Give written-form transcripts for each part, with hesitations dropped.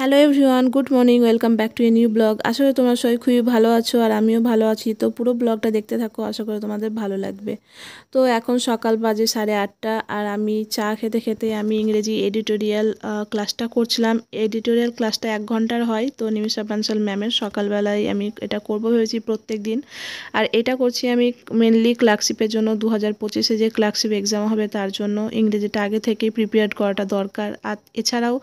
Hello everyone, good morning, welcome back to a new blog. আশা করি তোমরা সবাই খুবই ভালো আছো আর আমিও ভালো আছি। তো পুরো ব্লগটা দেখতে থাকো, আশা করি তোমাদের ভালো লাগবে। তো এখন সকাল বাজে 8:30 আর আমি চা খেতে খেতে আমি ইংরেজি এডিটোরিয়াল ক্লাসটা করছিলাম। এডিটোরিয়াল ক্লাসটা 1 ঘন্টার হয়। তো নিমিষা বানসাল ম্যামের সকালবেলায় আমি এটা করবো ভেবেছি প্রত্যেক দিন। আর এটা করছি আমি মেনলি ক্লার্কশিপের জন্য। 2025-এ যে ক্লার্কশিপ এক্সাম হবে তার জন্য ইংরেজিটা আগে থেকেই প্রিপেয়ার করাটা দরকার। আর এছাড়াও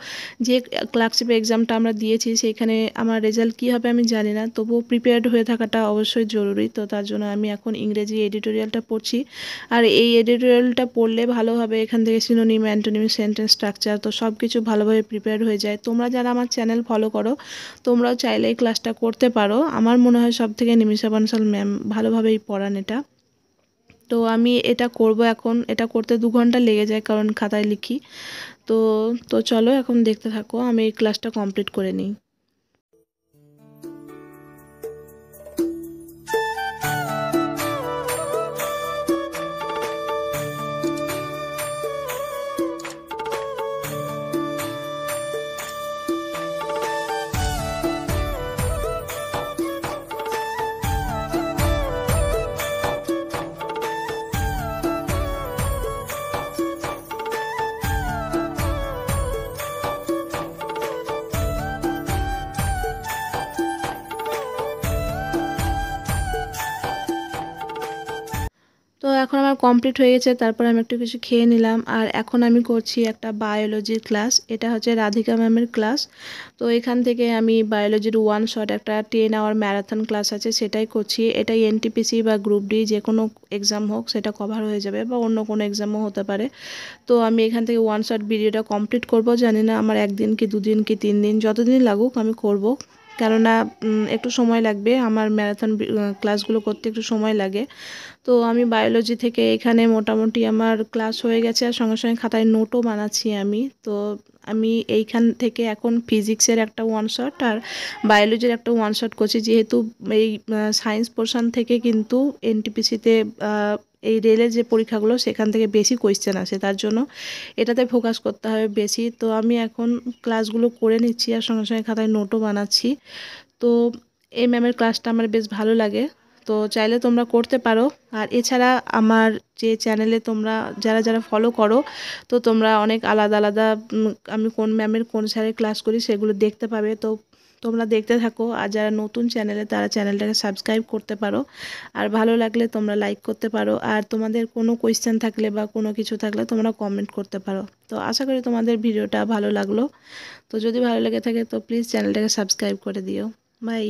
যে ক্লার্কশিপ এক্সামটা আমরা দিয়েছি সেখানে আমার রেজাল্ট কী হবে আমি জানি না, তবুও প্রিপেয়ার্ড হয়ে থাকাটা অবশ্যই জরুরি। তো তার জন্য আমি এখন ইংরেজি এডিটোরিয়ালটা পড়ছি। আর এই এডিটোরিয়ালটা পড়লে ভালোভাবে এখান থেকে সিনোনিম, অ্যান্টোনিম, সেন্টেন্স স্ট্রাকচার তো সব কিছু ভালোভাবে প্রিপেয়ার হয়ে যায়। তোমরা যারা আমার চ্যানেল ফলো করো তোমরাও চাইলে এই ক্লাসটা করতে পারো। আমার মনে হয় সব থেকে নিমিষা বানসাল ম্যাম ভালোভাবেই পড়ান এটা। তো আমি এটা করব এখন। এটা করতে 2 ঘন্টা লেগে যায় কারণ খাতায় লিখি। তো তো চলো এখন দেখতে থাকো, আমি এই ক্লাসটা কমপ্লিট করে নিই। তো এখন আমার কমপ্লিট হয়ে গেছে, তারপর আমি একটু কিছু খেয়ে নিলাম। আর এখন আমি করছি একটা বায়োলজির ক্লাস। এটা হচ্ছে রাধিকা ম্যামের ক্লাস। তো এখান থেকে আমি বায়োলজির 1 শট একটা 10 আওয়ার ম্যারাথন ক্লাস আছে সেটাই করছি। এটাই এনটিপিসি বা গ্রুপ ডি যে কোনো এক্সাম হোক সেটা কভার হয়ে যাবে, বা অন্য কোনো এক্সামও হতে পারে। তো আমি এখান থেকে 1 শট ভিডিওটা কমপ্লিট করব। জানি না আমার 1 দিন কি 2 দিন কি 3 দিন, যতদিন লাগুক আমি করব। কেননা একটু সময় লাগবে, আমার ম্যারাথন ক্লাসগুলো করতে একটু সময় লাগে। তো আমি বায়োলজি থেকে এখানে মোটামুটি আমার ক্লাস হয়ে গেছে আর সঙ্গে সঙ্গে খাতায় নোটও বানাচ্ছি আমি। তো আমি এইখান থেকে এখন ফিজিক্সের একটা 1 শট আর বায়োলজির একটা 1 শট করছি, যেহেতু এই সায়েন্স পোর্শন থেকে কিন্তু এনটিপিসিতে এই রেলের যে পরীক্ষাগুলো সেখান থেকে বেশি কোয়েশ্চেন আসে, তার জন্য এটাতে ফোকাস করতে হবে বেশি। তো আমি এখন ক্লাসগুলো করে নিচ্ছি আর সঙ্গে সঙ্গে খাতায় নোটও বানাচ্ছি। তো এই ম্যামের ক্লাসটা আমার বেশ ভালো লাগে। তো চাইলে তোমরা করতে পারো। আর এছাড়া আমার যে চ্যানেলে তোমরা যারা যারা ফলো করো, তো তোমরা অনেক আলাদা আলাদা আমি কোন ম্যামের কোন স্যারের ক্লাস করি সেগুলো দেখতে পাবে। তো তোমরা দেখতে থাকো। আর যারা নতুন চ্যানেলে তারা চ্যানেলটাকে সাবস্ক্রাইব করতে পারো। আর ভালো লাগলে তোমরা লাইক করতে পারো। আর তোমাদের কোনো কোয়েশ্চেন থাকলে বা কোনো কিছু থাকলে তোমরা কমেন্ট করতে পারো। তো আশা করি তোমাদের ভিডিওটা ভালো লাগলো। তো যদি ভালো লেগে থাকে তো প্লিজ চ্যানেলটাকে সাবস্ক্রাইব করে দিও। বাই।